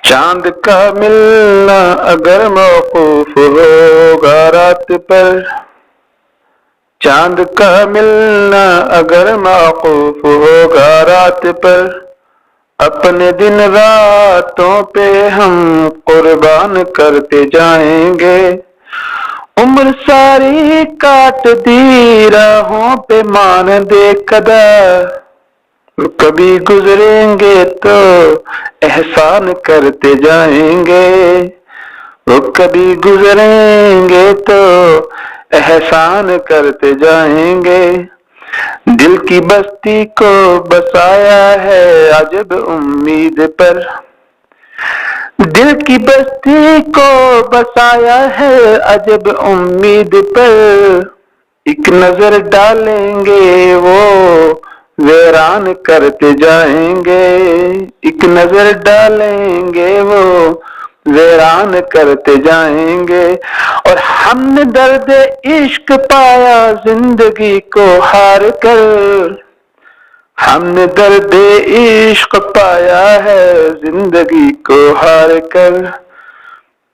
چاند کا ملنا اگر موقوف ہوگا رات پر، چاند کا ملنا اگر موقوف ہوگا رات پر، اپنے دن راتوں پہ ہم قربان کرتے جائیں گے۔ عمر ساری کاٹ دی راہوں پہ ماندے قدا، کبھی گزریں گے تو احسان کرتے جائیں گے، وہ کبھی گزریں گے تو احسان کرتے جائیں گے۔ دل کی بستی کو بسایا ہے عجب امید پر، دل کی بستی کو بسایا ہے عجب امید پر، ایک نظر ڈالیں گے وہ ویران کرتے جائیں گے، ایک نظر ڈالیں گے وہ ویران کرتے جائیں گے۔ اور ہم نے درد عشق پایا زندگی کو ہار کر، ہم نے درد عشق پایا ہے زندگی کو ہار کر،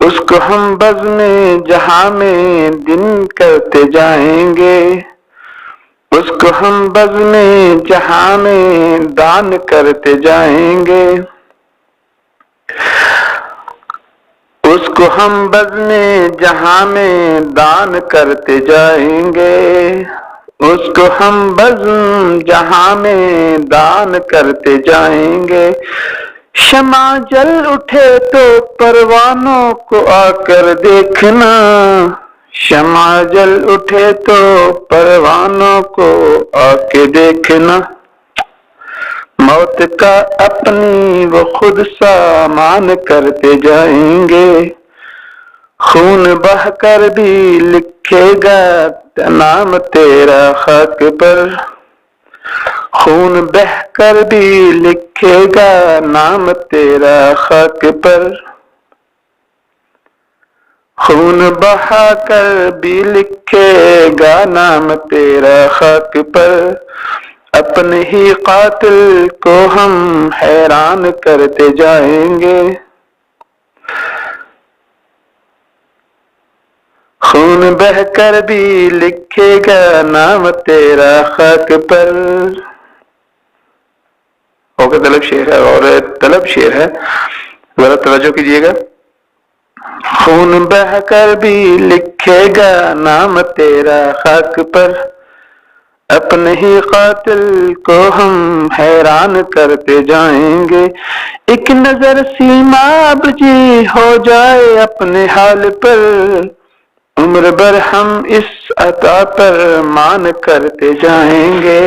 اس کو ہم بزم جہاں میں دن کرتے جائیں گے، اس کو ہم بزم جہاں میں دان کرتے جائیں گے، اس کو ہم بزم جہاں میں دان کرتے جائیں گے، اس کو ہم بزم جہاں میں دان کرتے جائیں گے۔ شمع جل اٹھے تو پروانوں کو آ کر دیکھنا، شمع جل اٹھے تو پروانوں کو آ کے دیکھنا، موت کا اپنی وہ خود سامان کرتے جائیں گے، خون بہہ کر بھی لکھے گا نام تیرا خاک پر، خون بہہ کر بھی لکھے گا نام تیرا خاک پر، خون بہا کر بھی لکھے گا نام تیرا خاک پر، اپنے ہی قاتل کو ہم حیران کرتے جائیں گے، خون بہہ کر بھی لکھے گا نام تیرا خاک پر۔ اوکے، طلب شعر ہے اور طلب شعر ہے، ذرا توجہ کیجیے گا۔ خون بہہ کر بھی لکھے گا نام تیرا خاک پر، اپنے ہی قاتل کو ہم حیران کرتے جائیں گے، ایک نظر سیماب جی ہو جائے اپنے حال پر، عمر بھر ہم اس عطا پر مان کرتے جائیں گے۔